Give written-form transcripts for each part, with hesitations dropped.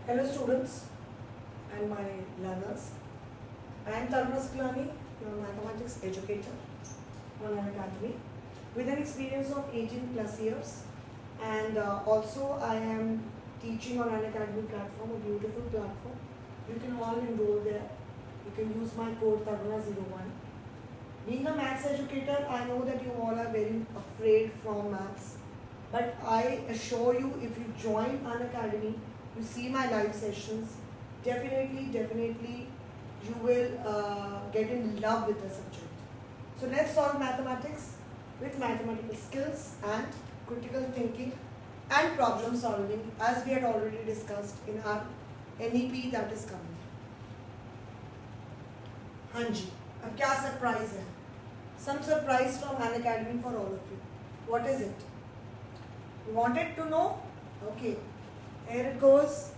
Hello students and my learners. I am Taruna Siklani, your mathematics educator on Unacademy with an experience of 18 plus years, and also I am teaching on Unacademy platform, a beautiful platform. You can all enroll there. You can use my code Taruna01. Being a maths educator, I know that you all are very afraid from maths, but I assure you, if you join Unacademy, you see my live sessions, definitely you will get in love with the subject. So let's solve mathematics with mathematical skills and critical thinking and problem solving, as we had already discussed in our NEP that is coming. हाँ जी, अब क्या surprise है? Some surprise from Unacademy for all of you. What is it? You wanted to know? Okay. Here it goes.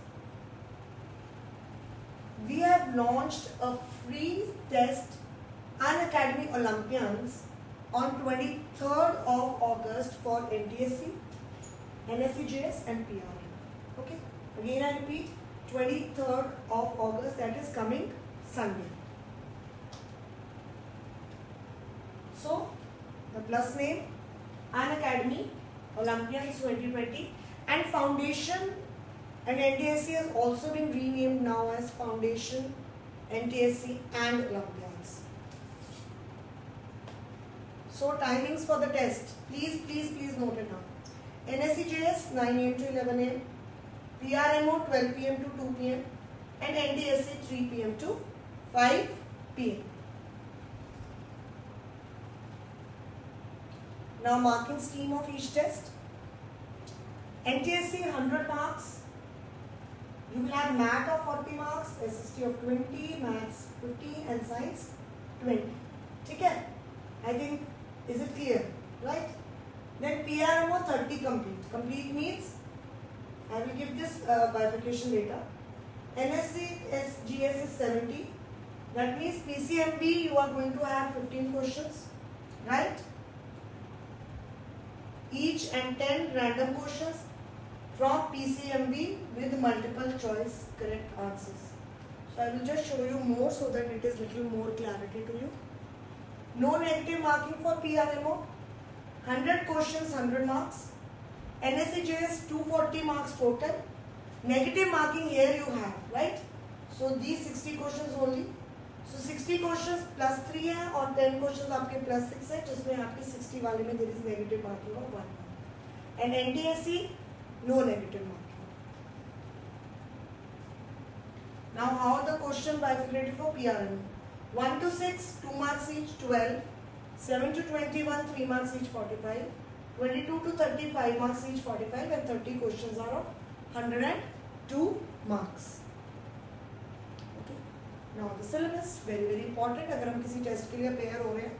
We have launched a free test Unacademy Olympians on 23rd of August for NTSC, NSCJS and PRM. Okay. Again I repeat, 23rd of August, that is coming Sunday. So the plus name Unacademy Olympians 2020 and Foundation. And NTSC has also been renamed now as Foundation, NTSC and Olympiads. So timings for the test. Please note it down. NSCJS 9 AM to 11 AM, PRMO 12 PM to 2 PM and NTSC 3 PM to 5 PM. Now marking scheme of each test. NTSC 100 marks. You will have math of 40 marks, SST of 20, maths 50 and science 20. Okay? I think, is it clear? Right? Then PRMO 30 complete. Complete means, I will give this bifurcation later. NSCJS is 70. That means PCMB you are going to have 15 questions. Right? Each and 10 random questions from PCMB with multiple choice correct answers. So I will just show you more so that it is little more clarity to you. No negative marking for PRMO. 100 questions, 100 marks. NSCJS 240 marks total. Negative marking here you have, right? So these 60 questions only. So 60 questions plus 3 है और 10 questions आपके plus 6 है, जिसमें आपके 60 वाले में there is negative marking of 1 mark. And NTSC no negative marking. Now how the question bifurcated for PRM? 1 to 6, 2 marks each, 12. 7 to 21, 3 marks each, 45. 22 to 30, 5 marks each, 45. And 30 questions are of 102 marks. Okay. Now the syllabus, very important. अगर हम किसी test के लिए prepare हो रहे हैं,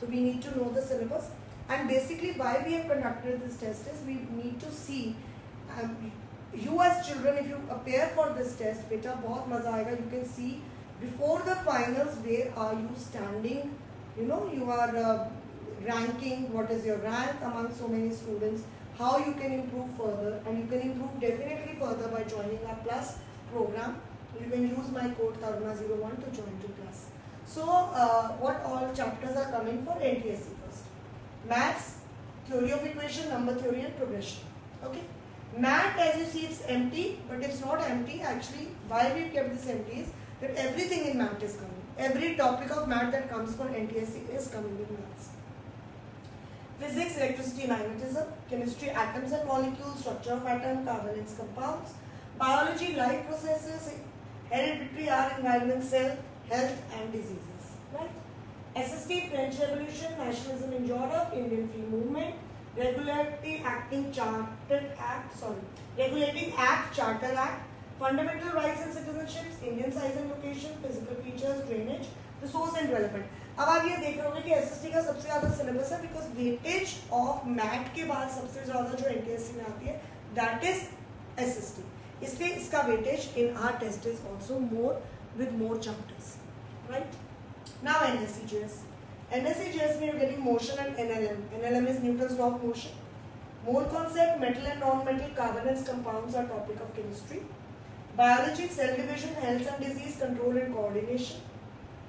तो we need to know the syllabus. And basically why we have conducted this test is we need to see you as children, if you appear for this test, beta बहुत मजा आएगा. You can see before the finals where are you standing. You know, you are ranking, what is your rank among so many students, how you can improve further, and you can improve definitely further by joining our plus program. You can use my code Taruna01 to join to plus. So what all chapters are coming for NTSC first? Maths, theory of equation, number theory and progression. Okay. Math, as you see, it's empty, but it's not empty. Actually, why we kept this empty is that everything in math is coming. Every topic of math that comes for NTSC is coming in maths. Physics, electricity, magnetism. Chemistry, atoms and molecules, structure of atom, carbon and compounds. Biology, life processes. Hereditary, our environment, cell, health and diseases. Right? SST, French Revolution, nationalism in Europe, Indian free movement. Regulating Act, Charter Act, Fundamental Rights and Citizenships, Indian size and location, physical features, drainage, resource and development. अब आप ये देख रहे होंगे कि SST का सबसे ज़्यादा syllabus है, because weightage of MAT के बाद सबसे ज़्यादा जो NTSC में आती है, that is SST. इसलिए इसका weightage in our test is also more with more chapters, right? Now NSCJS. NSCJS means you're getting motion and NLM. NLM is Newton's law of motion. Mole concept, metal and non-metal, carbon and compounds are topic of chemistry. Biology cell division, health and disease control and coordination,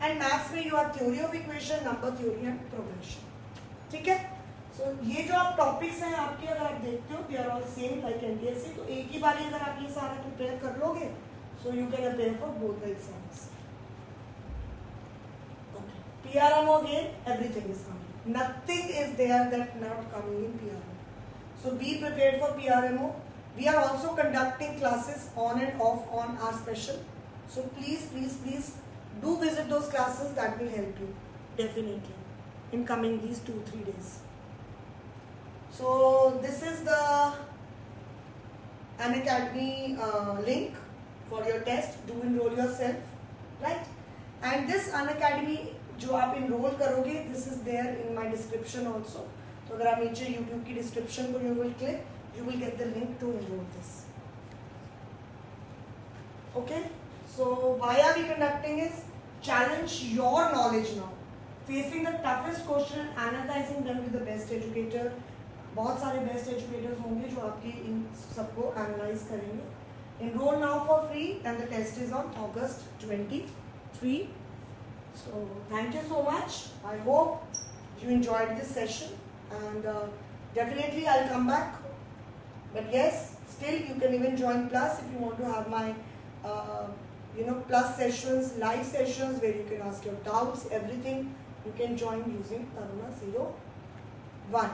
and maths में you are theory of equation, number theory and progression. ठीक है. सो ये जो आप topics हैं आपके, अगर आप देखते हो they are all same like NTSC. तो एक ही बार अगर आप ये सारा प्रिपेयर कर लोगे so you can appear for both the exams. PRMO again, everything is coming. Nothing is there that not coming in PRMO. So be prepared for PRMO. We are also conducting classes on and off on our special. So please do visit those classes. That will help you definitely in coming these 2-3 days. So this is the Unacademy link for your test. Do enroll yourself, right? And this Unacademy जो आप enrol करोगे, this is there in my description also. तो अगर आप नीचे YouTube की description को you will click, you will get the link to enrol this. Okay. So why are we conducting is challenge your knowledge now, facing the toughest question and analysing them with the best educator. बहुत सारे best educators होंगे जो आपकी इन सबको analyse करेंगे. Enrol now for free and the test is on August 23. So thank you so much. I hope you enjoyed this session, and definitely I'll come back. But yes, still you can even join Plus if you want to have my Plus sessions, live sessions where you can ask your doubts, everything. You can join using Taruna 01.